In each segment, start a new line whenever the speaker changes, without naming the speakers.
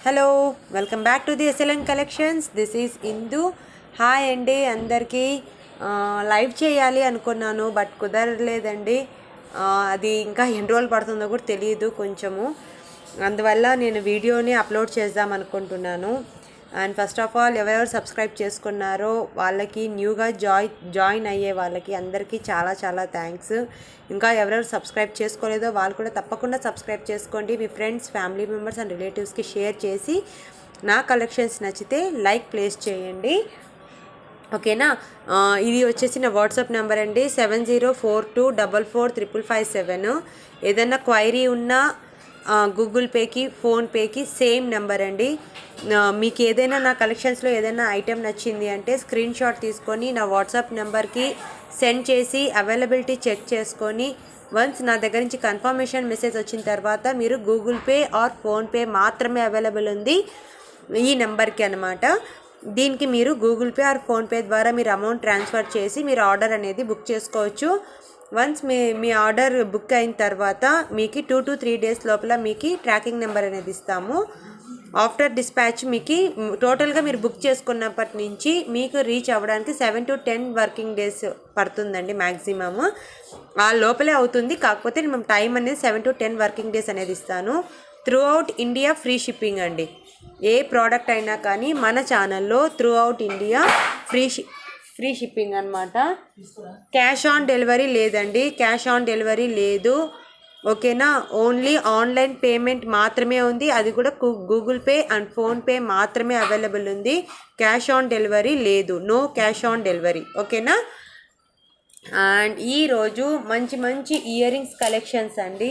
Hello, welcome back to the SLN collections. This is Indu. Hi అండి అందరికీ. Live చేయాలి అనుకున్నాను బట్ కుదరలేదండి. అది ఇంకా ఎన్ని రోజులు పడుతుందో కూడా తెలియదు కొంచెము. అందువల్ల నేను వీడియోని అప్లోడ్ చేద్దాం అనుకుంటున్నాను. అండ్ ఫస్ట్ ఆఫ్ ఆల్ ఎవరెవరు సబ్స్క్రైబ్ చేసుకున్నారో వాళ్ళకి, న్యూగా జాయిన్ అయ్యే వాళ్ళకి అందరికీ చాలా చాలా థ్యాంక్స్. ఇంకా ఎవరెవరు సబ్స్క్రైబ్ చేసుకోలేదో వాళ్ళు కూడా తప్పకుండా సబ్స్క్రైబ్ చేసుకోండి. మీ ఫ్రెండ్స్, ఫ్యామిలీ మెంబర్స్ అండ్ రిలేటివ్స్కి షేర్ చేసి నా కలెక్షన్స్ నచ్చితే లైక్ ప్లేస్ చేయండి. ఓకేనా. ఇది వచ్చేసి నా వాట్సాప్ నెంబర్ అండి, 7042443557. ఏదైనా క్వైరీ ఉన్నా గూగుల్ పేకి, ఫోన్పేకి సేమ్ నెంబర్ అండి. మీకు ఏదైనా నా కలెక్షన్స్లో ఏదైనా ఐటెం నచ్చింది అంటే స్క్రీన్ షాట్ తీసుకొని నా వాట్సాప్ నెంబర్కి సెండ్ చేసి అవైలబిలిటీ చెక్ చేసుకొని వన్స్ నా దగ్గర నుంచి కన్ఫర్మేషన్ మెసేజ్ వచ్చిన తర్వాత మీరు గూగుల్ పే ఆర్ ఫోన్పే మాత్రమే అవైలబుల్ ఉంది ఈ నెంబర్కి అనమాట. దీనికి మీరు గూగుల్ పే ఆర్ ఫోన్పే ద్వారా మీరు అమౌంట్ ట్రాన్స్ఫర్ చేసి మీరు ఆర్డర్ అనేది బుక్ చేసుకోవచ్చు. వన్స్ మీ ఆర్డర్ బుక్ అయిన తర్వాత మీకు 2 to 3 days లోపల మీకు ట్రాకింగ్ నెంబర్ అనేది ఇస్తాము. ఆఫ్టర్ డిస్పాచ్ మీకు టోటల్గా మీరు బుక్ చేసుకున్నప్పటి నుంచి మీకు రీచ్ అవ్వడానికి 7 to 10 వర్కింగ్ డేస్ పడుతుందండి మ్యాక్సిమమ్. ఆ లోపలే అవుతుంది. కాకపోతే మేము టైం అనేది 7 to 10 వర్కింగ్ డేస్ అనేది ఇస్తాను. Throughout India free shipping అండి. ఏ ప్రోడక్ట్ అయినా కానీ మన ఛానల్లో throughout India free shipping అనమాట. క్యాష్ ఆన్ డెలివరీ లేదండి, క్యాష్ ఆన్ డెలివరీ లేదు. ఓకేనా. ఓన్లీ ఆన్లైన్ పేమెంట్ మాత్రమే ఉంది. అది కూడా గూగుల్ పే అండ్ ఫోన్పే మాత్రమే అవైలబుల్ ఉంది. క్యాష్ ఆన్ డెలివరీ లేదు. No cash on delivery. ఓకేనా. అండ్ ఈరోజు మంచి మంచి ఇయర్ రింగ్స్ కలెక్షన్స్ అండి.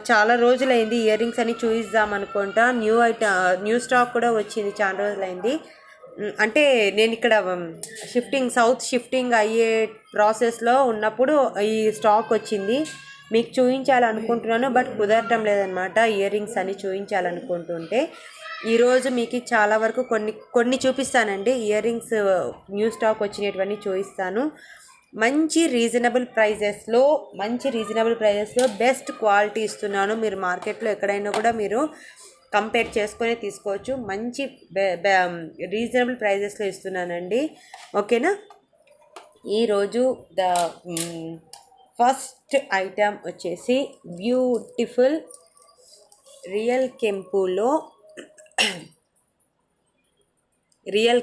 చాలా రోజులైంది ఇయర్ రింగ్స్ అని చూపిద్దాం అనుకుంటా. న్యూ స్టాక్ కూడా వచ్చింది, చాలా రోజులైంది. అంటే నేను ఇక్కడ సౌత్ షిఫ్టింగ్ అయ్యే ప్రాసెస్లో ఉన్నప్పుడు ఈ స్టాక్ వచ్చింది. మీకు చూపించాలనుకుంటున్నాను బట్ కుదరటం లేదనమాట. ఇయర్ రింగ్స్ అని చూపించాలనుకుంటుంటే ఈరోజు మీకు చాలా వరకు కొన్ని చూపిస్తానండి. ఇయర్ రింగ్స్ న్యూ స్టాక్ వచ్చినటువంటి చూపిస్తాను. మంచి రీజనబుల్ ప్రైజెస్లో బెస్ట్ క్వాలిటీ ఇస్తున్నాను. మీరు మార్కెట్లో ఎక్కడైనా కూడా మీరు కంపేర్ చేసుకొని తీసుకోవచ్చు. మంచి రీజనబుల్ ప్రైజెస్లో ఇస్తున్నానండి. ఓకేనా. ఈరోజు ఫస్ట్ ఐటమ్ వచ్చేసి బ్యూటిఫుల్ రియల్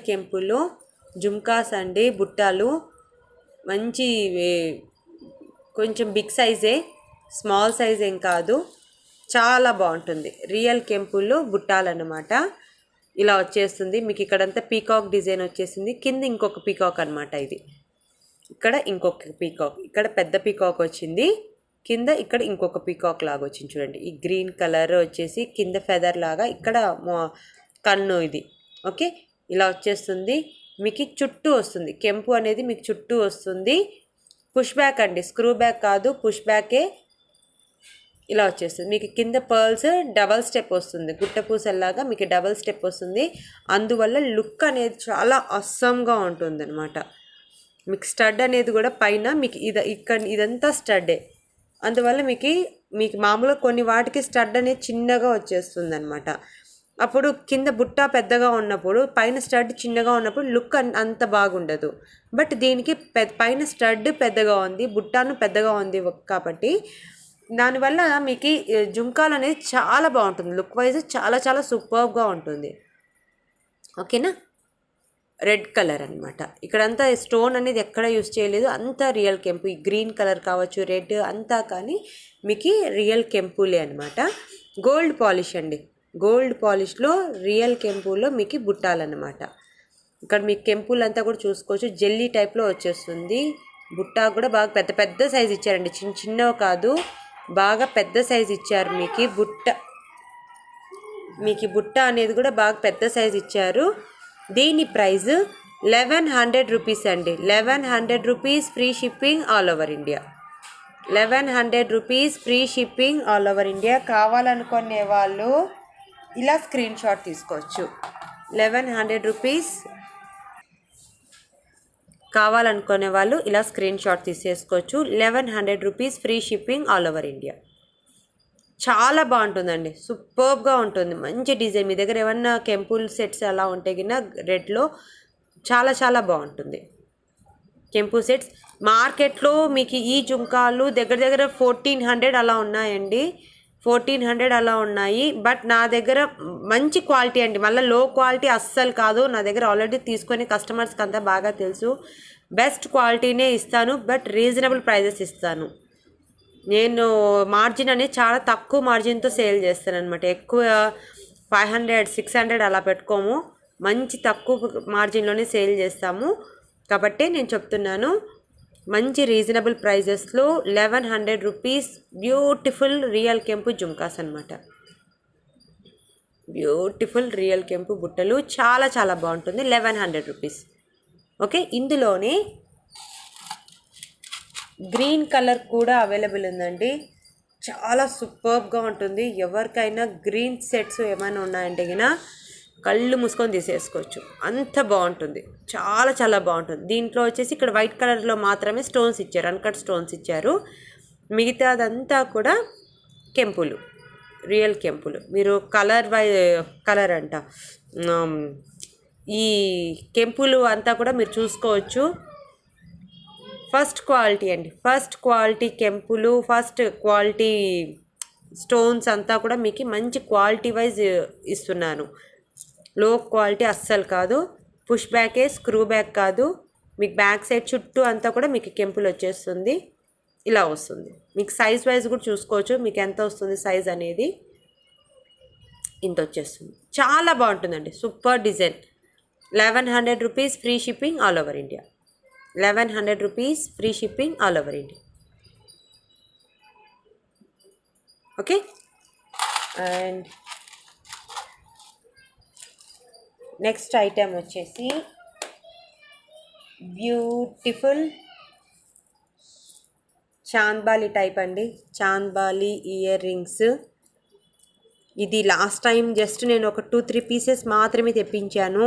కెంపులో జుమ్కాస్ అండి. బుట్టాలు మంచి, కొంచెం బిగ్ సైజే, స్మాల్ సైజ్ ఏం కాదు, చాలా బాగుంటుంది. రియల్ కెంపుల్లో బుట్టాలన్నమాట. ఇలా వచ్చేస్తుంది మీకు. ఇక్కడంతా పీకాక్ డిజైన్ వచ్చేసింది. కింద ఇంకొక పీకాక్ అనమాట. ఇది ఇక్కడ ఇంకొక పీకాక్, ఇక్కడ పెద్ద పీకాక్ వచ్చింది. కింద ఇక్కడ ఇంకొక పీకాక్ లాగా వచ్చింది చూడండి. ఈ గ్రీన్ కలర్ వచ్చేసి కింద ఫెదర్ లాగా, ఇక్కడ కన్ను ఇది. ఓకే. ఇలా వచ్చేస్తుంది మీకు. చుట్టూ వస్తుంది కెంపు అనేది, మీకు చుట్టూ వస్తుంది. పుష్ బ్యాక్ అండి, స్క్రూ బ్యాక్ కాదు, పుష్ బ్యాకే. ఇలా వచ్చేస్తుంది మీకు. కింద పర్ల్స్ డబల్ స్టెప్ వస్తుంది, గుట్టపూసల్లాగా మీకు డబల్ స్టెప్ వస్తుంది. అందువల్ల లుక్ అనేది చాలా అస్సంగా ఉంటుంది అనమాట. మీకు స్టడ్ అనేది కూడా పైన మీకు ఇదంతా స్టడ్డే. అందువల్ల మీకు మామూలుగా కొన్ని వాటికి స్టడ్ అనేది చిన్నగా వచ్చేస్తుంది అనమాట. అప్పుడు కింద బుట్ట పెద్దగా ఉన్నప్పుడు, పైన స్టడ్ చిన్నగా ఉన్నప్పుడు లుక్ అంత బాగుండదు. బట్ దీనికి పైన స్టడ్ పెద్దగా ఉంది, బుట్టాను పెద్దగా ఉంది కాబట్టి దానివల్ల మీకు జుంకాలు అనేది చాలా బాగుంటుంది. లుక్ వైజ్ చాలా చాలా సూపర్గా ఉంటుంది. ఓకేనా. రెడ్ కలర్ అనమాట. ఇక్కడంతా స్టోన్ అనేది ఎక్కడ యూస్ చేయలేదు, అంతా రియల్ కెంపు. ఈ గ్రీన్ కలర్ కావచ్చు, రెడ్ అంతా కానీ మీకు రియల్ కెంపులే అనమాట. గోల్డ్ పాలిష్ అండి. గోల్డ్ పాలిష్లో రియల్ కెంపులో మీకు బుట్టాలన్నమాట. ఇక్కడ మీకు కెంపులు అంతా కూడా చూసుకోవచ్చు. జెల్లీ టైప్లో వచ్చేస్తుంది. బుట్టా కూడా బాగా పెద్ద పెద్ద సైజు ఇచ్చారండి, చిన్నవి కాదు, బాగా పెద్ద సైజు ఇచ్చారు. మీకు బుట్ట అనేది కూడా బాగా పెద్ద సైజు ఇచ్చారు. దీని ప్రైస్ 1100 రూపీస్ అండి. 1100 rupees free shipping all over India. 1100 rupees free shipping all over India. కావాలనుకునే వాళ్ళు ఇలా స్క్రీన్ షాట్ తీసుకోవచ్చు. 1100 రూపీస్ కావాలనుకునే వాళ్ళు ఇలా స్క్రీన్ షాట్ తీసేసుకోవచ్చు. 1100 rupees free shipping all over India. చాలా బాగుంటుందండి, సూపర్బ్గా ఉంటుంది, మంచి డిజైన్. మీ దగ్గర ఏమన్నా కెంపుల్ సెట్స్ అలా ఉంటే కింద రెడ్లో చాలా చాలా బాగుంటుంది. కెంపు సెట్స్ మార్కెట్లో మీకు ఈ జుంకాలు దగ్గర దగ్గర 1400 అలా ఉన్నాయండి, 1400 అలా ఉన్నాయి. బట్ నా దగ్గర మంచి క్వాలిటీ అండి, మళ్ళీ లో క్వాలిటీ అస్సలు కాదు. నా దగ్గర ఆల్రెడీ తీసుకొని కస్టమర్స్కి అంతా బాగా తెలుసు. బెస్ట్ క్వాలిటీనే ఇస్తాను, బట్ రీజనబుల్ ప్రైజెస్ ఇస్తాను. నేను మార్జిన్ అనేది చాలా తక్కువ మార్జిన్తో సేల్ చేస్తాను అనమాట. ఎక్కువ 500 600 అలా పెట్టుకోము, మంచి తక్కువ మార్జిన్లోనే సేల్ చేస్తాము. కాబట్టి నేను చెప్తున్నాను, మంచి రీజనబుల్ ప్రైజెస్లో 1100 రూపీస్ బ్యూటిఫుల్ రియల్ కెంపు జుమ్కాస్ అనమాట. బ్యూటిఫుల్ రియల్ కెంపు బుట్టలు చాలా చాలా బాగుంటుంది, 1100 రూపీస్. ఓకే, ఇందులోనే గ్రీన్ కలర్ కూడా అవైలబుల్ ఉందండి, చాలా సూపర్బ్గా ఉంటుంది. ఎవరికైనా గ్రీన్ సెట్స్ ఏమైనా ఉన్నాయంటే గిన కళ్ళు మూసుకొని తీసేసుకోవచ్చు, అంత బాగుంటుంది, చాలా చాలా బాగుంటుంది. దీంట్లో వచ్చేసి ఇక్కడ వైట్ కలర్లో మాత్రమే స్టోన్స్ ఇచ్చారు, అన్కట్ స్టోన్స్ ఇచ్చారు. మిగతాదంతా కూడా కెంపులు, రియల్ కెంపులు. మీరు కలర్ అంట ఈ కెంపులు అంతా కూడా మీరు చూసుకోవచ్చు. ఫస్ట్ క్వాలిటీ అండి, ఫస్ట్ క్వాలిటీ కెంపులు, ఫస్ట్ క్వాలిటీ స్టోన్స్ అంతా కూడా మీకు మంచి క్వాలిటీ వైజ్ ఇస్తున్నాను. లో క్వాలిటీ అస్సలు కాదు. పుష్ బ్యాకే, స్క్రూ బ్యాక్ కాదు. మీకు బ్యాక్ సైడ్ చుట్టూ అంతా కూడా మీకు కెంపులు వచ్చేస్తుంది, ఇలా వస్తుంది. మీకు సైజ్ వైజ్ కూడా చూసుకోవచ్చు, మీకు ఎంత వస్తుంది సైజ్ అనేది. ఇంత వచ్చేస్తుంది, చాలా బాగుంటుందండి, super design. 1100 rupees free shipping all over India. 1100 rupees free shipping all over India. Okay, and next item వచ్చేసి బ్యూటిఫుల్ చాంద్బాలి టైప్ అండి, చాంద్బాలి ఇయర్ రింగ్స్. ఇది లాస్ట్ టైం జస్ట్ నేను ఒక 2-3 పీసెస్ మాత్రమే తెప్పించాను.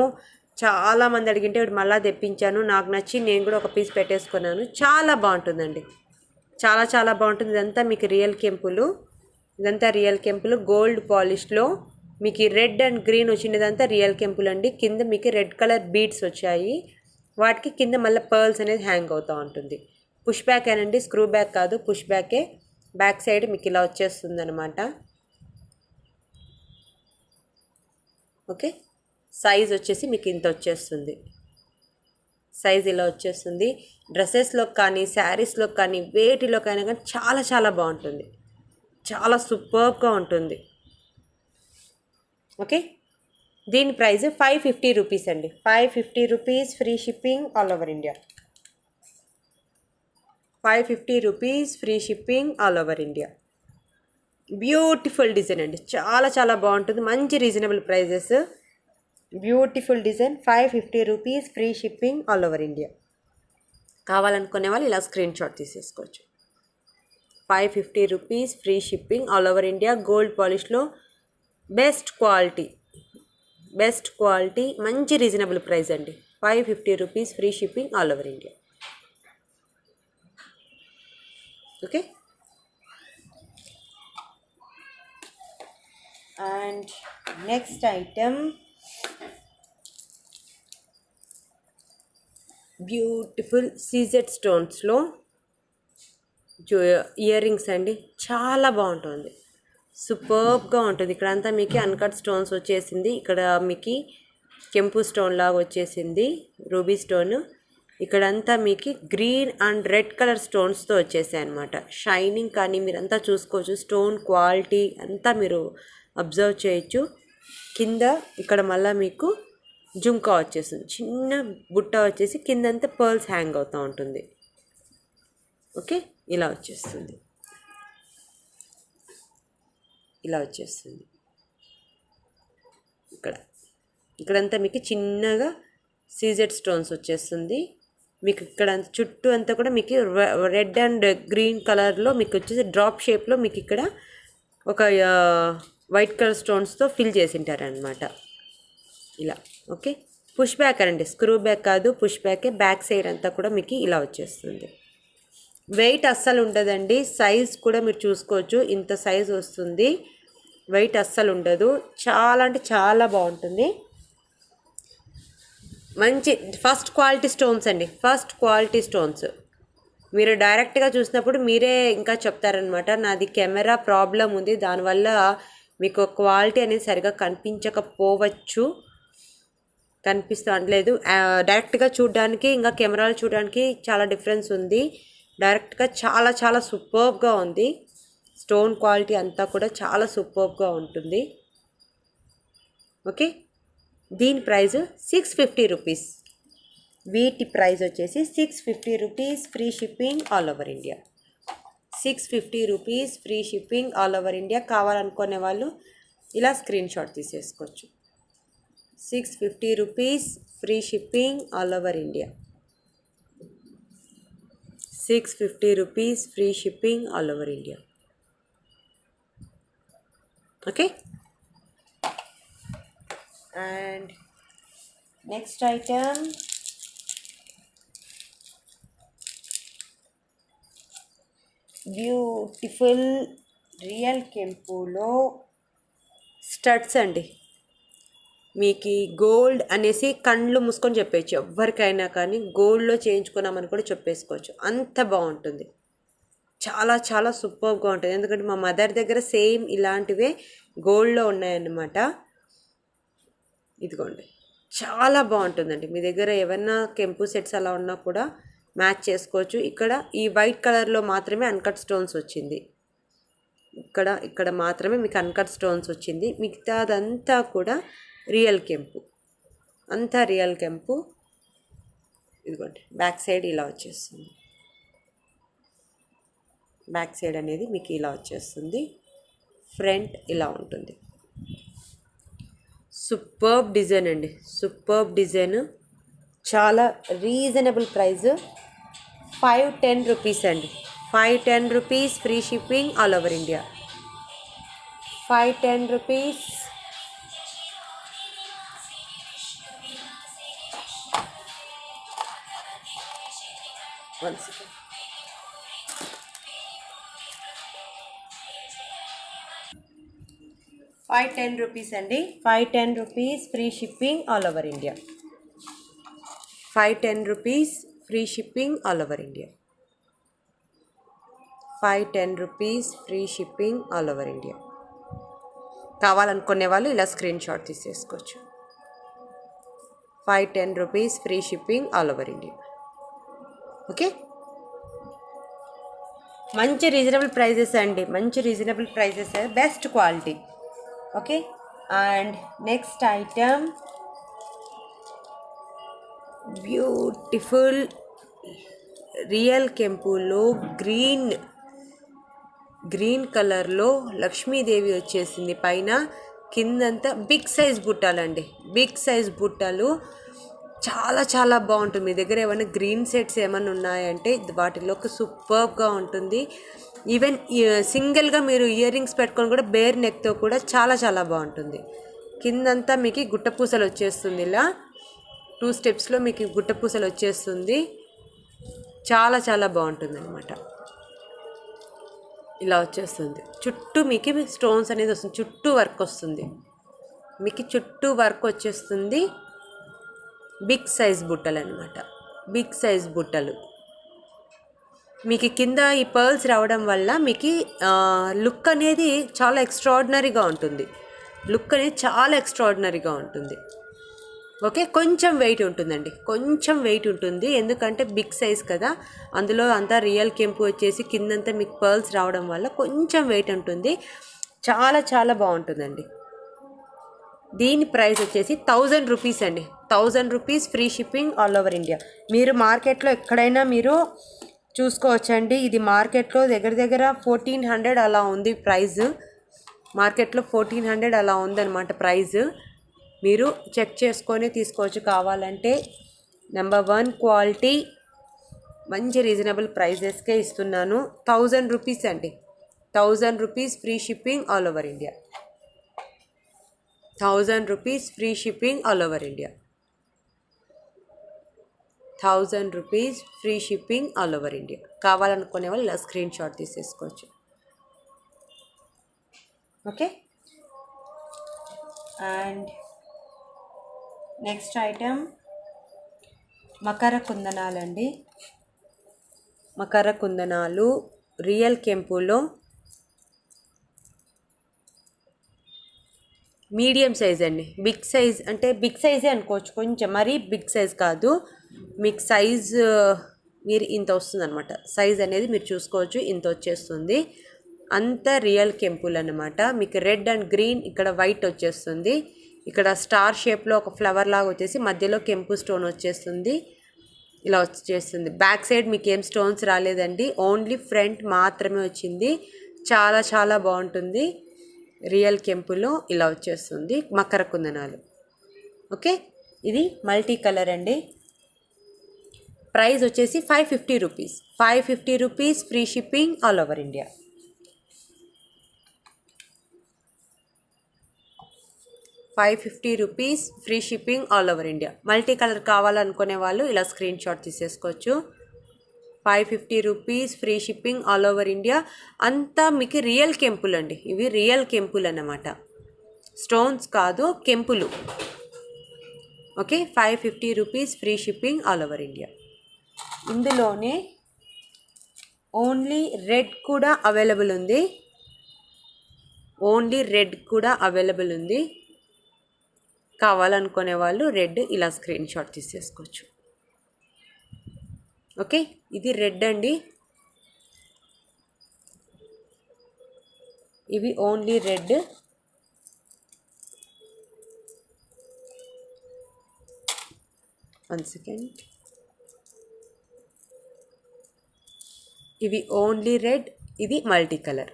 చాలామంది అడిగింటే ఇప్పుడు మళ్ళీ తెప్పించాను, నాకు నచ్చి నేను కూడా ఒక పీస్ పెట్టేసుకున్నాను. చాలా బాగుంటుందండి, చాలా చాలా బాగుంటుంది. ఇదంతా మీకు రియల్ కెంపులు, ఇదంతా రియల్ కెంపులు గోల్డ్ పాలిష్లో. మీకు రెడ్ అండ్ గ్రీన్ వచ్చినదంతా రియల్ కెంపులు అండి. కింద మీకు రెడ్ కలర్ బీడ్స్ వచ్చాయి, వాటికి కింద మళ్ళీ పర్ల్స్ అనేది హ్యాంగ్ అవుతూ ఉంటుంది. పుష్ బ్యాక్ అనండి, స్క్రూ బ్యాక్ కాదు, పుష్ బ్యాకే. బ్యాక్ సైడ్ మీకు ఇలా వచ్చేస్తుంది అనమాట. ఓకే, సైజ్ వచ్చేసి మీకు ఇంత వచ్చేస్తుంది, సైజ్ ఇలా వచ్చేస్తుంది. డ్రెస్సెస్లో కానీ శారీస్లో కానీ వేటిలోకైనా కానీ చాలా చాలా బాగుంటుంది, చాలా సూపర్బ్గా ఉంటుంది. ఓకే, దీని ప్రైస్ 550 రూపీస్ అండి, 550 rupees free shipping all over India. 550 rupees free shipping all over India. Beautiful design అండి, చాలా చాలా బాగుంటుంది, మంచి reasonable prices. Beautiful design, 550 rupees free shipping all over India. కావాలనుకునే వాళ్ళు ఇలా స్క్రీన్ షాట్ తీసేసుకోవచ్చు. 550 rupees free shipping all over ఇండియా. గోల్డ్ పాలిష్లో బెస్ట్ క్వాలిటీ, బెస్ట్ క్వాలిటీ, మంచి రీజనబుల్ ప్రైస్ అండి. 550 rupees free shipping all over India. Okay, and next item beautiful CZ స్టోన్స్లో ear rings అండి, చాలా బాగుంటుంది, సూపర్బ్గా ఉంటుంది. ఇక్కడంతా మీకు అన్కట్ స్టోన్స్ వచ్చేసింది, ఇక్కడ మీకు కెంపు స్టోన్ లాగా వచ్చేసింది, రూబీ స్టోన్. ఇక్కడంతా మీకు గ్రీన్ అండ్ రెడ్ కలర్ స్టోన్స్తో వచ్చేసాయి అనమాట. షైనింగ్ కానీ మీరంతా చూసుకోవచ్చు, స్టోన్ క్వాలిటీ అంతా మీరు అబ్జర్వ్ చేయొచ్చు. కింద ఇక్కడ మళ్ళీ మీకు జుంకా వచ్చేస్తుంది, చిన్న బుట్ట వచ్చేసి కిందంతా పర్ల్స్ హ్యాంగ్ అవుతూ ఉంటుంది. ఓకే, ఇలా వచ్చేస్తుంది, ఇలా వచ్చేస్తుంది. ఇక్కడంతా మీకు చిన్నగా సీజెడ్ స్టోన్స్ వచ్చేస్తుంది. మీకు ఇక్కడ చుట్టూ అంతా కూడా మీకు రెడ్ అండ్ గ్రీన్ కలర్లో మీకు వచ్చేసి డ్రాప్ షేప్లో మీకు ఇక్కడ ఒక వైట్ కలర్ స్టోన్స్తో ఫిల్ చేసి ఉంటారనమాట ఇలా. ఓకే, పుష్ బ్యాక్ అండి, స్క్రూ బ్యాక్ కాదు, పుష్ బ్యాకే. బ్యాక్ సైడ్ అంతా కూడా మీకు ఇలా వచ్చేస్తుంది. వెయిట్ అస్సలు ఉండదండి. సైజ్ కూడా మీరు చూసుకోవచ్చు, ఇంత సైజ్ వస్తుంది. వెయిట్ అస్సలు ఉండదు. చాలా అంటే చాలా బాగుంటుంది. మంచి ఫస్ట్ క్వాలిటీ స్టోన్స్ అండి, ఫస్ట్ క్వాలిటీ స్టోన్స్. మీరు డైరెక్ట్గా చూసినప్పుడు మీరే ఇంకా చెప్తారనమాట, నాది కెమెరా ప్రాబ్లం ఉంది, దానివల్ల మీకు క్వాలిటీ అనేది సరిగా కనిపించకపోవచ్చు, కనిపిస్తలేదు. డైరెక్ట్గా చూడడానికి ఇంకా కెమెరాలో చూడడానికి చాలా డిఫరెన్స్ ఉంది. డైరెక్ట్గా చాలా చాలా సూపర్బ్గా ఉంది. స్టోన్ క్వాలిటీ అంతా కూడా చాలా సూపర్బ్గా ఉంటుంది. ఓకే, దీని ప్రైస్ 650 రూపీస్. వీటి ప్రైస్ వచ్చేసి 650 rupees, free shipping all over India. 650 rupees, free shipping all over India. కావాలనుకునే వాళ్ళు ఇలా స్క్రీన్ షాట్ తీసేసుకోవచ్చు. 650 rupees, free shipping all over India. 650 rupees, free shipping all over India. Okay, and next item, beautiful real కెంపులో studs అండి. మీకు gold అనేసి కళ్ళు మూసుకొని చెప్పేయచ్చు, ఎవరికైనా కానీ గోల్డ్లో చేయించుకున్నామని కూడా చెప్పేసుకోవచ్చు, అంత బాగుంటుంది. చాలా చాలా సూపర్గా ఉంటుంది. ఎందుకంటే మా మదర్ దగ్గర సేమ్ ఇలాంటివే గోల్డ్లో ఉన్నాయన్నమాట. ఇదిగోండి, చాలా బాగుంటుందండి. మీ దగ్గర ఏమన్నా కెంపు సెట్స్ అలా ఉన్నా కూడా మ్యాచ్ చేసుకోవచ్చు. ఇక్కడ ఈ వైట్ కలర్లో మాత్రమే అన్కట్ స్టోన్స్ వచ్చింది. ఇక్కడ మాత్రమే మీకు అన్కట్ స్టోన్స్ వచ్చింది. మిగతాదంతా కూడా రియల్ కెంపు, అంతా రియల్ కెంపు. ఇదిగోండి, బ్యాక్ సైడ్ ఇలా వచ్చేస్తుంది. బ్యాక్ సైడ్ అనేది మీకు ఇలా వచ్చేస్తుంది. ఫ్రంట్ ఇలా ఉంటుంది. సూపర్బ్ డిజైన్ అండి, సూపర్బ్ డిజైన్. చాలా రీజనబుల్ ప్రైస్, 510 రూపీస్ అండి. 510 rupees, free shipping all over India. 510 rupees. One second. 510 rupees అండి. 510 rupees, free shipping all over India. 510 rupees, free shipping all over India. 510 rupees, free shipping all over India. కావాలనుకునే వాళ్ళు ఇలా screen shot తీసేసుకోవచ్చు. 510 rupees, free shipping all over India. Okay, మంచి reasonable prices అండి, మంచి reasonable prices, best quality. Okay, and next item, beautiful real కెంపులో green కలర్లో లక్ష్మీదేవి వచ్చేసింది పైన. కిందంతా బిగ్ సైజ్ బుట్టాలండి, బిగ్ సైజ్ బుట్టలు. చాలా చాలా బాగుంటుంది. మీ దగ్గర ఏమైనా గ్రీన్ సెట్స్ ఏమైనా ఉన్నాయంటే వాటిలోకి సూపర్గా ఉంటుంది. ఈవెన్ సింగిల్గా మీరు ఇయర్ రింగ్స్ పెట్టుకొని కూడా బేర్ నెక్తో కూడా చాలా చాలా బాగుంటుంది. కిందంతా మీకు గుట్టపూసలు వచ్చేస్తుంది, ఇలా 2 స్టెప్స్లో మీకు గుట్టపూసలు వచ్చేస్తుంది. చాలా చాలా బాగుంటుంది అనమాట. ఇలా వచ్చేస్తుంది, చుట్టూ మీకు స్టోన్స్ అనేది వస్తుంది, చుట్టూ వర్క్ వస్తుంది, మీకు చుట్టూ వర్క్ వచ్చేస్తుంది. బిగ్ సైజ్ బుట్టలు అనమాట, బిగ్ సైజ్ బుట్టలు. మీకు కింద ఈ పర్ల్స్ రావడం వల్ల మీకు లుక్ అనేది చాలా ఎక్స్ట్రాడినరీగా ఉంటుంది. లుక్ అనేది చాలా ఎక్స్ట్రాడినరీగా ఉంటుంది. ఓకే, కొంచెం వెయిట్ ఉంటుందండి, కొంచెం వెయిట్ ఉంటుంది. ఎందుకంటే బిగ్ సైజ్ కదా, అందులో అంతా రియల్ కెంపు వచ్చేసి కిందంతా మీకు పర్ల్స్ రావడం వల్ల కొంచెం వెయిట్ ఉంటుంది. చాలా చాలా బాగుంటుందండి. దీని ప్రైస్ వచ్చేసి 1000 రూపీస్ అండి. 1000 rupees, free shipping all over India. మీరు మార్కెట్లో ఎక్కడైనా మీరు చూసుకోవచ్చండి. ఇది మార్కెట్లో దగ్గర దగ్గర 1400 అలా ఉంది ప్రైస్. మార్కెట్లో 1400 అలా ఉందన్నమాట ప్రైస్. మీరు చెక్ చేసుకొని తీసుకోవచ్చు కావాలంటే. నెంబర్ 1 క్వాలిటీ, మంచి రీజనబుల్ ప్రైజెస్కే ఇస్తున్నాను. 1000 రూపీస్ అండి. 1000 rupees, free shipping all over India. 1000 rupees, free shipping all over India. ₹1000 free shipping all over India. కావాలనుకునే వాళ్ళు ఇలా స్క్రీన్ షాట్ తీసేసుకోవచ్చు. Okay. And next item Makar కుందనాలండి. Makar కుందనాలు real కెంపులో medium size అండి. బిగ్ సైజ్ అంటే big సైజే అనుకోవచ్చు, కొంచెం మరీ బిగ్ సైజ్ కాదు. మీకు సైజ్ మీరు ఇంత వస్తుంది అనమాట. సైజ్ అనేది మీరు చూసుకోవచ్చు, ఇంత వచ్చేస్తుంది. అంత రియల్ కెంపుల్ అనమాట. మీకు రెడ్ అండ్ గ్రీన్, ఇక్కడ వైట్ వచ్చేస్తుంది. ఇక్కడ స్టార్ షేప్లో ఒక ఫ్లవర్ లాగా వచ్చేసి మధ్యలో కెంపు స్టోన్ వచ్చేస్తుంది. ఇలా వచ్చేస్తుంది. బ్యాక్ సైడ్ మీకు ఏం స్టోన్స్ రాలేదండి, ఓన్లీ ఫ్రంట్ మాత్రమే వచ్చింది. చాలా చాలా బాగుంటుంది. రియల్ కెంపులో ఇలా వచ్చేస్తుంది మకర కుందనాలు. ఓకే. ఇది మల్టీ కలర్ అండి. ప్రైస్ వచ్చేసి ₹550. ₹550 free shipping all over India. ₹550 free shipping all over India. Multi colour కావాలనుకునే వాళ్ళు ఇలా స్క్రీన్ షాట్ తీసేసుకోవచ్చు. ₹550 free shipping all over India. అంతా మీకు రియల్ కెంపుల్ అండి. ఇవి రియల్ కెంపుల్ అన్నమాట, స్టోన్స్ కాదు, కెంపులు. Okay. ₹550 free shipping all over India. ఇందులోనే ఓన్లీ రెడ్ కూడా అవైలబుల్ ఉంది. ఓన్లీ రెడ్ కూడా అవైలబుల్ ఉంది. కావాలనుకునే వాళ్ళు రెడ్ ఇలా స్క్రీన్ షాట్ తీసేసుకోవచ్చు. ఓకే. ఇది రెడ్ అండి. ఇవి ఓన్లీ రెడ్. One second. ఇవి ఓన్లీ రెడ్. ఇది మల్టీ కలర్.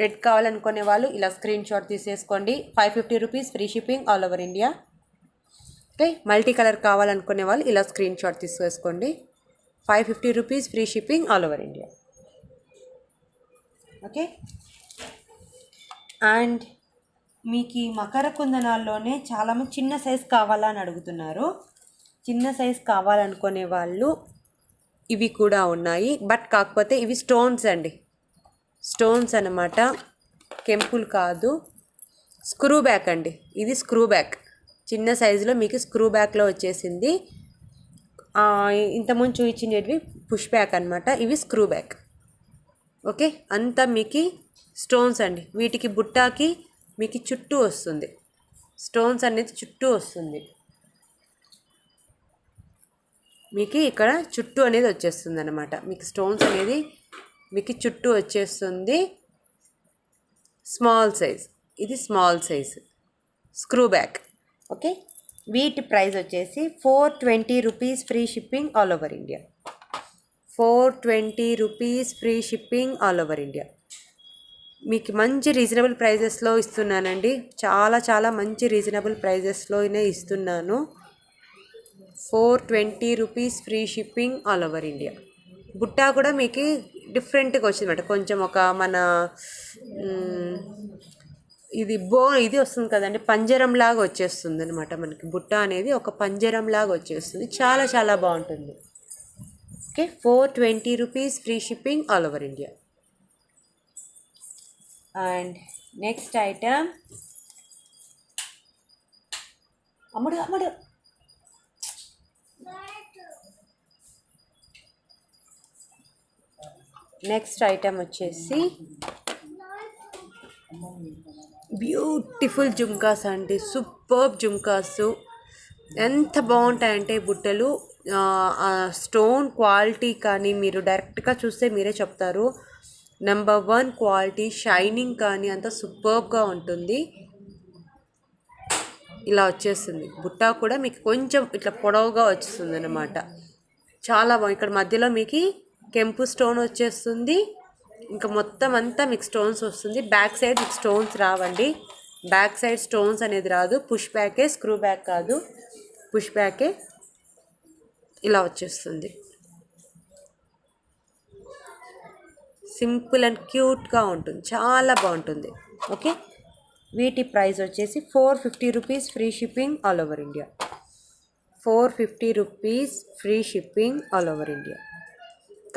రెడ్ కావాలనుకునే వాళ్ళు ఇలా స్క్రీన్ షాట్ తీసేసుకోండి. ₹550 free shipping all over India. Okay. Multi colour కావాలనుకునే వాళ్ళు ఇలా స్క్రీన్ షాట్ తీసేసుకోండి. ₹550 free shipping all over India. Okay. And మీకు ఈ మకర కుందనాల్లోనే చాలామంది చిన్న సైజ్ కావాలని అడుగుతున్నారు. చిన్న సైజ్ కావాలనుకునే వాళ్ళు ఇవి కూడా ఉన్నాయి. బట్ కాకపోతే ఇవి స్టోన్స్ అండి. స్టోన్స్ అన్నమాట, కెంపుల్ కాదు. స్క్రూ బ్యాక్ అండి. ఇది స్క్రూ బ్యాక్. చిన్న సైజులో మీకు స్క్రూ బ్యాక్లో వచ్చేసింది. ఇంతకుముందు చూపించినవి పుష్ బ్యాక్ అనమాట. ఇవి స్క్రూ బ్యాక్. ఓకే. అంతా మీకు స్టోన్స్ అండి. వీటికి బుట్టాకి మీకు చుట్టూ వస్తుంది, స్టోన్స్ అనేది చుట్టూ వస్తుంది. మీకు ఇక్కడ చుట్టూ అనేది వచ్చేస్తుంది అనమాట. మీకు స్టోన్స్ అనేది మీకు చుట్టూ వచ్చేస్తుంది. Small size. ఇది small size screw back. Okay. వీటి ప్రైస్ వచ్చేసి ₹420 free shipping all over India. ₹420 free shipping all over India. మీకు మంచి రీజనబుల్ ప్రైజెస్లో ఇస్తున్నానండి. చాలా చాలా మంచి రీజనబుల్ ప్రైజెస్లోనే ఇస్తున్నాను. ₹420 free shipping all over India. బుట్టా కూడా మీకు డిఫరెంట్గా వచ్చిందన్నమాట. కొంచెం ఒక మన ఇది వస్తుంది కదండి, పంజరంలాగా వచ్చేస్తుంది అనమాట. మనకి బుట్ట అనేది ఒక పంజరంలాగా వచ్చేస్తుంది. చాలా చాలా బాగుంటుంది. Okay. ₹420 free shipping all over India. And next item అమ్ముడు నెక్స్ట్ ఐటమ్ వచ్చేసి బ్యూటిఫుల్ జుమ్కాస్ అండి. సూపర్బ్ జుమ్కాసు. ఎంత బాగుంటాయంటే బుట్టలు, స్టోన్ క్వాలిటీ కానీ మీరు డైరెక్ట్గా చూస్తే మీరే చెప్తారు. Number 1 quality. షైనింగ్ కానీ అంత సూపర్బ్గా ఉంటుంది. ఇలా వచ్చేస్తుంది. బుట్ట కూడా మీకు కొంచెం ఇట్లా పొడవుగా వచ్చేస్తుంది అన్నమాట. చాలా బాగుంది. ఇక్కడ మధ్యలో మీకు కెంపు స్టోన్ వచ్చేస్తుంది. ఇంకా మొత్తం అంతా మీకు స్టోన్స్ వస్తుంది. బ్యాక్ సైడ్ మీకు స్టోన్స్ రావండి. బ్యాక్ సైడ్ స్టోన్స్ అనేది రాదు. పుష్ బ్యాకే, స్క్రూ బ్యాక్ కాదు, పుష్ బ్యాకే. ఇలా వచ్చేస్తుంది. సింపుల్ అండ్ క్యూట్గా ఉంటుంది. చాలా బాగుంటుంది. ఓకే. వీటి ప్రైస్ వచ్చేసి ₹450 free shipping all over India. ₹450 free shipping all over India.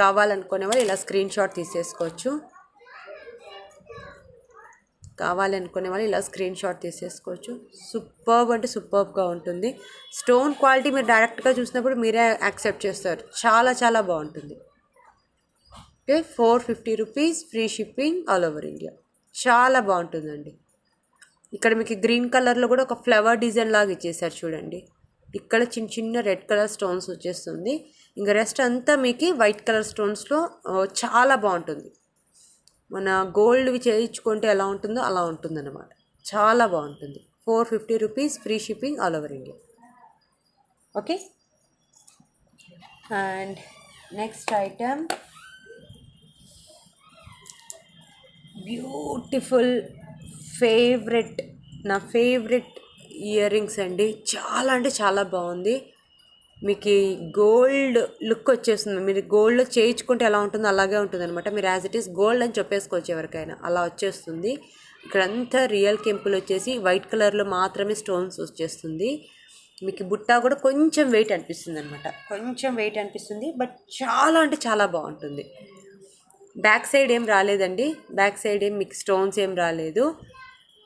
కావాలనుకునే వాళ్ళు ఇలా స్క్రీన్ షాట్ తీసేసుకోవచ్చు. సూపర్బ్ అంటే సూపర్బ్గా ఉంటుంది. స్టోన్ క్వాలిటీ మీరు డైరెక్ట్గా చూసినప్పుడు మీరే యాక్సెప్ట్ చేస్తారు. చాలా చాలా బాగుంటుంది. Okay, ₹450 free shipping all over India. చాలా బాగుంటుందండి. ఇక్కడ మీకు గ్రీన్ కలర్లో కూడా ఒక ఫ్లవర్ డిజైన్ లాగా ఇచ్చేసారు చూడండి. ఇక్కడ చిన్న చిన్న రెడ్ కలర్ స్టోన్స్ వచ్చేస్తుంది. ఇంకా రెస్ట్ అంతా మీకు వైట్ కలర్ స్టోన్స్లో చాలా బాగుంటుంది. మన గోల్డ్వి చేయించుకుంటే ఎలా ఉంటుందో అలా ఉంటుందన్నమాట. చాలా బాగుంటుంది. ₹450 free shipping all over India. Okay, and next item beautiful నా ఫేవరెట్ ఇయర్ రింగ్స్ అండి. చాలా అంటే చాలా బాగుంది. మీకు గోల్డ్ లుక్ వచ్చేస్తుంది. మీరు గోల్డ్లో చేయించుకుంటే ఎలా ఉంటుందో అలాగే ఉంటుంది అనమాట. మీరు యాజ్ ఇట్ ఈస్ గోల్డ్ అని చెప్పేసుకోవచ్చు ఎవరికైనా, అలా వచ్చేస్తుంది. ఇక్కడంతా రియల్ కెంపులు వచ్చేసి వైట్ కలర్లో మాత్రమే స్టోన్స్ వచ్చేస్తుంది. మీకు బుట్ట కూడా కొంచెం వెయిట్ అనిపిస్తుంది అనమాట. బట్ చాలా అంటే చాలా బాగుంటుంది. బ్యాక్ సైడ్ ఏం రాలేదండి. మీకు స్టోన్స్ ఏం రాలేదు.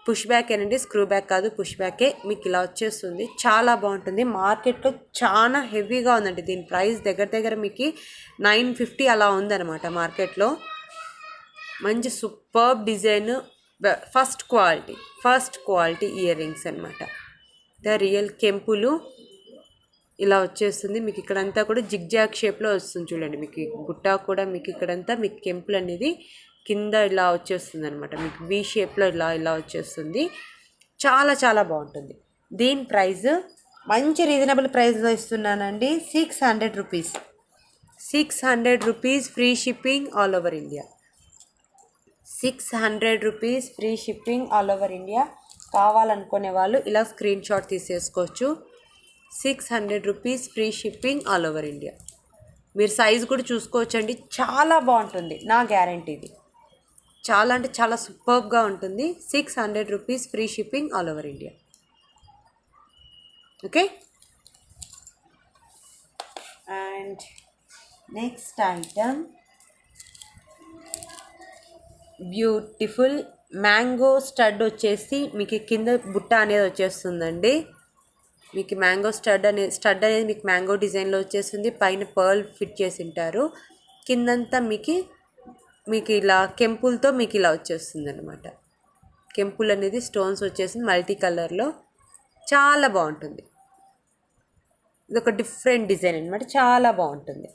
పుష్ బ్యాక్ ఏనండి, స్క్రూ బ్యాక్ కాదు, పుష్ బ్యాకే. మీకు ఇలా వచ్చేస్తుంది. చాలా బాగుంటుంది. మార్కెట్లో చాలా హెవీగా ఉందండి. దీని ప్రైస్ దగ్గర మీకు 950 అలా ఉందన్నమాట మార్కెట్లో. మంచి superb design, first quality ear rings అనమాట. ద రియల్ కెంపులు ఇలా వచ్చేస్తుంది. మీకు ఇక్కడంతా కూడా జిగ్జాగ్ షేప్లో వస్తుంది చూడండి. మీకు గుట్ట కూడా మీకు ఇక్కడంతా మీకు కెంపులు అనేది కింద ఇలా వచ్చేస్తుంది అనమాట. మీకు వి షేప్లో ఇలా వచ్చేస్తుంది. చాలా చాలా బాగుంటుంది. దీని ప్రైస్ మంచి రీజనబుల్ ప్రైస్లో ఇస్తున్నానండి. ₹600 free shipping all over India. ₹600 free shipping all over India. కావాలనుకునే వాళ్ళు ఇలా స్క్రీన్ షాట్ తీసేసుకోవచ్చు. ₹600 free shipping all over India. మీరు సైజు కూడా చూసుకోవచ్చండి. చాలా బాగుంటుంది, నా గ్యారంటీ ఇది. చాలా అంటే చాలా సూపర్బ్గా ఉంటుంది. ₹600 free shipping all over India. Okay, and next item beautiful mango stud వచ్చేసి మీకు కింద బుట్ట అనేది వచ్చేస్తుందండి. మీకు మ్యాంగో స్టడ్ అనేది మీకు మ్యాంగో డిజైన్లో వచ్చేస్తుంది. పైన పర్ల్ ఫిట్ చేసి ఉంటారు. కిందంతా మీకు ఇలా కెంపులతో మీకు ఇలా వచ్చేస్తుంది అనమాట. కెంపుల్ అనేది స్టోన్స్ వచ్చేసింది మల్టీ కలర్లో. చాలా బాగుంటుంది. ఇది ఒక డిఫరెంట్ డిజైన్ అనమాట. చాలా బాగుంటుంది.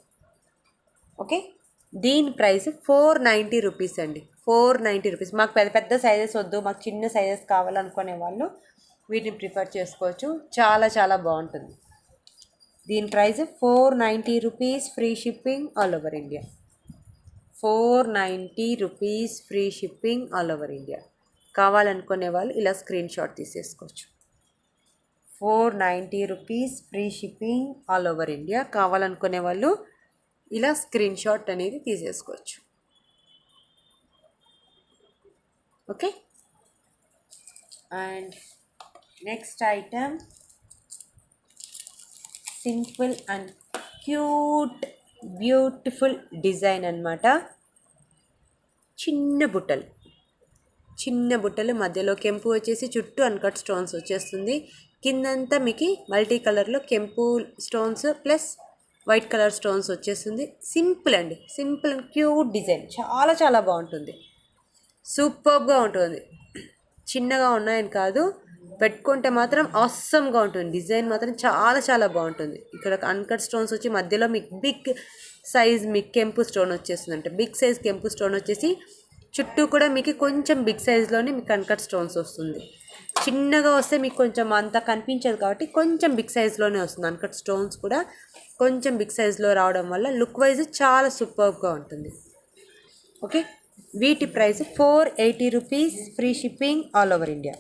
ఓకే, దీని ప్రైస్ ₹490 అండి. ₹490. మాకు పెద్ద పెద్ద సైజెస్ వద్దు, మాకు చిన్న సైజెస్ కావాలనుకునే వాళ్ళు వీటిని ప్రిఫర్ చేసుకోవచ్చు. చాలా చాలా బాగుంటుంది. దీని price ₹490 free shipping all over India. ₹490 free shipping all over India. కావాలనుకునే వాళ్ళు ఇలా స్క్రీన్ షాట్ తీసేసుకోవచ్చు. ₹490 free shipping all over India. కావాలనుకునే వాళ్ళు ఇలా స్క్రీన్ షాట్ అనేది తీసేసుకోవచ్చు. Okay, and next item simple and cute beautiful design అనమాట. చిన్న బుట్టలు మధ్యలో కెంపు వచ్చేసి చుట్టూ అన్కట్ స్టోన్స్ వచ్చేస్తుంది. కిందంతా మీకు మల్టీ కలర్లో కెంపు stones plus white colour stones వచ్చేస్తుంది. Simple and cute design. చాలా చాలా బాగుంటుంది. సూపర్బ్గా ఉంటుంది. చిన్నగా ఉన్నాయని కాదు, పెట్టుకుంటే మాత్రం ఆసమ్గా ఉంటుంది. డిజైన్ మాత్రం చాలా చాలా బాగుంటుంది. ఇక్కడ అన్కట్ స్టోన్స్ వచ్చి మధ్యలో మీకు బిగ్ సైజ్ మీకు కెంపు స్టోన్ వచ్చేస్తుంది. అంటే బిగ్ సైజ్ కెంపు స్టోన్ వచ్చేసి చుట్టూ కూడా మీకు కొంచెం బిగ్ సైజ్లోనే మీకు అన్కట్ స్టోన్స్ వస్తుంది. చిన్నగా వస్తే మీకు కొంచెం అంత కనిపించదు కాబట్టి కొంచెం బిగ్ సైజ్లోనే వస్తుంది. అన్కట్ స్టోన్స్ కూడా కొంచెం బిగ్ సైజ్లో రావడం వల్ల లుక్ వైజ్ చాలా సూపర్గా ఉంటుంది. ఓకే, వీటి price ₹480 free shipping all over India.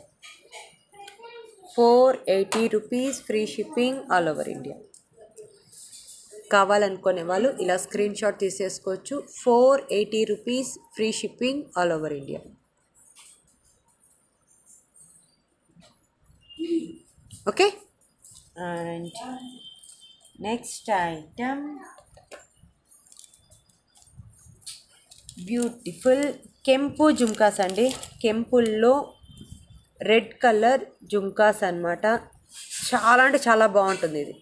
₹480 free shipping all over India. కావాలనుకునే వాళ్ళు ఇలా స్క్రీన్ షాట్ తీసేసుకోవచ్చు. ₹480 free shipping all over India. Okay, and next item beautiful కెంపు జుమ్కాస్ అండి. కెంపుల్లో రెడ్ కలర్ జుమ్కాస్ అనమాట. చాలా అంటే చాలా బాగుంటుంది ఇది.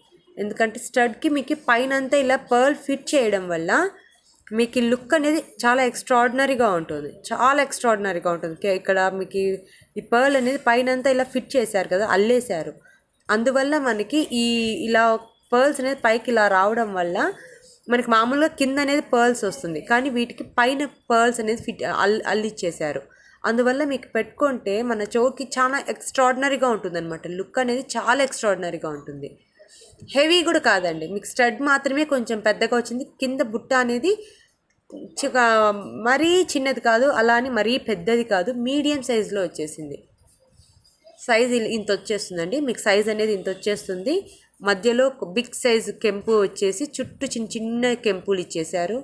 ఎందుకంటే స్టడ్కి మీకు పైన అంతా ఇలా పర్ల్ ఫిట్ చేయడం వల్ల మీకు లుక్ అనేది చాలా ఎక్స్ట్రాడినరీగా ఉంటుంది. చాలా ఎక్స్ట్రాడినరీగా ఉంటుంది. ఇక్కడ మీకు ఈ పర్ల్ అనేది పైన అంతా ఇలా ఫిట్ చేశారు కదా, అల్లేశారు. అందువల్ల మనకి ఇలా పర్ల్స్ అనేది పైకి ఇలా రావడం వల్ల మనకి మామూలుగా కింద అనేది పర్ల్స్ వస్తుంది, కానీ వీటికి పైన పర్ల్స్ అనేది అల్లిచ్చేశారు. అందువల్ల మీకు పెట్టుకుంటే మన చెవుకి చాలా ఎక్స్ట్రాడినరీగా ఉంటుంది అనమాట. లుక్ అనేది చాలా ఎక్స్ట్రాడినరీగా ఉంటుంది. హెవీ కూడా కాదండి, మీకు స్టడ్ మాత్రమే కొంచెం పెద్దగా వచ్చింది. కింద బుట్ట అనేది మరీ చిన్నది కాదు, అలా అని మరీ పెద్దది కాదు, మీడియం సైజులో వచ్చేసింది. సైజ్ ఇంత వచ్చేస్తుందండి, మీకు సైజ్ అనేది ఇంత వచ్చేస్తుంది. మధ్యలో బిగ్ సైజ్ కెంపు వచ్చేసి చుట్టూ చిన్న చిన్న కెంపులు ఇచ్చేసారు.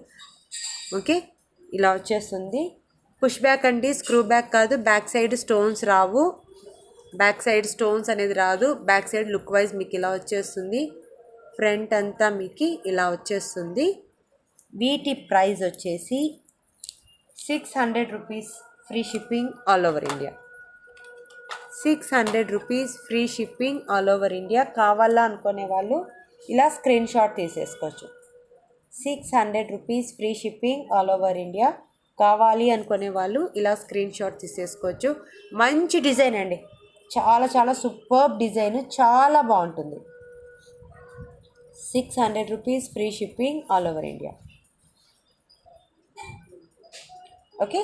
ఓకే, ఇలా వచ్చేస్తుంది. పుష్ బ్యాక్ అండి, స్క్రూ బ్యాక్ కాదు. బ్యాక్ సైడ్ స్టోన్స్ రావు, బ్యాక్ సైడ్ స్టోన్స్ అనేది రాదు. బ్యాక్ సైడ్ లుక్ వైజ్ మీకు ఇలా వచ్చేస్తుంది. ఫ్రంట్ అంతా మీకు ఇలా వచ్చేస్తుంది. వీటి ప్రైస్ వచ్చేసి 600 rupees free shipping all over India. 600 rupees free shipping all over India. కావాలా అనుకునే వాళ్ళు ఇలా స్క్రీన్ షాట్ తీసేసుకోవచ్చు. 600 rupees free shipping all over India. కావాలి అనుకునే వాళ్ళు ఇలా స్క్రీన్ షాట్ తీసేసుకోవచ్చు. మంచి డిజైన్ అండి, చాలా చాలా సూపర్బ్ డిజైన్, చాలా బాగుంటుంది. 600 rupees free shipping all over India. Okay,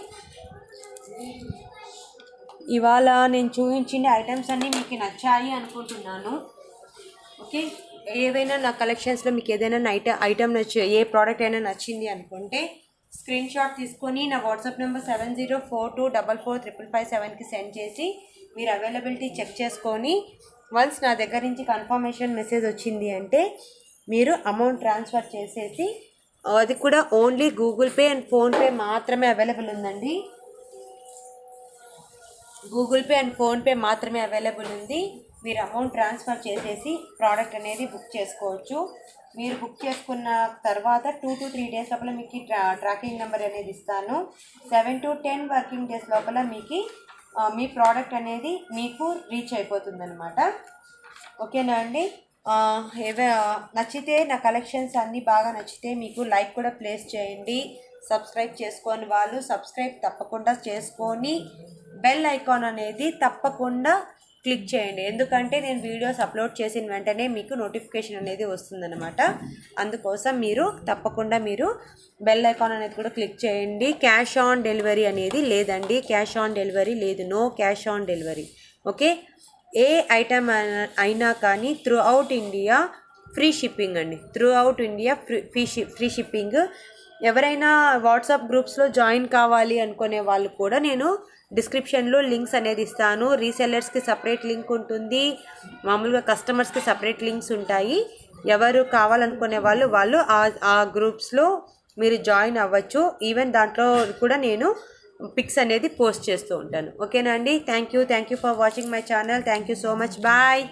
ఇవాళ నేను చూపించిన ఐటమ్స్ అన్నీ మీకు నచ్చాయి అనుకుంటున్నాను. ఓకే, ఏవైనా నా కలెక్షన్స్లో మీకు ఏదైనా ఐటమ్ ఏ ప్రోడక్ట్ అయినా నచ్చింది అనుకుంటే స్క్రీన్ షాట్ తీసుకొని నా వాట్సాప్ నెంబర్ 7042445557కి సెండ్ చేసి మీరు అవైలబిలిటీ చెక్ చేసుకొని వన్స్ నా దగ్గర నుంచి కన్ఫర్మేషన్ మెసేజ్ వచ్చింది అంటే మీరు అమౌంట్ ట్రాన్స్ఫర్ చేసేసి, అది కూడా only Google Pay and PhonePe మాత్రమే అవైలబుల్ ఉందండి. గూగుల్ పే అండ్ ఫోన్పే మాత్రమే అవైలబుల్ ఉంది. మీరు అమౌంట్ ట్రాన్స్ఫర్ చేసేసి ప్రోడక్ట్ అనేది బుక్ చేసుకోవచ్చు. మీరు బుక్ చేసుకున్న తర్వాత 2 to 3 డేస్ లోపల మీకు ట్రాకింగ్ నెంబర్ అనేది ఇస్తాను. 7 to 10 వర్కింగ్ డేస్ లోపల మీకు మీ ప్రోడక్ట్ అనేది మీకు రీచ్ అయిపోతుంది అనమాట. ఓకేనా అండి? నచ్చితే నా కలెక్షన్స్ అన్నీ బాగా నచ్చితే మీకు లైక్ కూడా ప్లేస్ చేయండి. సబ్స్క్రైబ్ చేసుకొని వాళ్ళు సబ్స్క్రైబ్ తప్పకుండా చేసుకొని బెల్ ఐకాన్ అనేది తప్పకుండా క్లిక్ చేయండి. ఎందుకంటే నేను వీడియోస్ అప్లోడ్ చేసిన వెంటనే మీకు నోటిఫికేషన్ అనేది వస్తుందన్నమాట. అందుకోసం మీరు తప్పకుండా బెల్ ఐకాన్ అనేది కూడా క్లిక్ చేయండి. క్యాష్ ఆన్ డెలివరీ అనేది లేదండి, క్యాష్ ఆన్ డెలివరీ లేదు, no cash on delivery. Okay, ఏ ఐటమ్ అయినా కానీ throughout India free shipping అండి. Throughout India free shipping. ఎవరైనా వాట్సాప్ గ్రూప్స్లో జాయిన్ కావాలి అనుకునే వాళ్ళు కూడా నేను డిస్క్రిప్షన్లో లింక్స్ అనేది ఇస్తాను. రీసెల్లర్స్కి సపరేట్ లింక్ ఉంటుంది, మామూలుగా కస్టమర్స్కి సపరేట్ లింక్స్ ఉంటాయి. ఎవరు కావాలనుకునే వాళ్ళు ఆ గ్రూప్స్లో మీరు జాయిన్ అవ్వచ్చు. ఈవెన్ దాంట్లో కూడా నేను పిక్స్ అనేది పోస్ట్ చేస్తూ ఉంటాను. ఓకేనా అండి? Thank you for watching my channel. Thank you so much. Bye.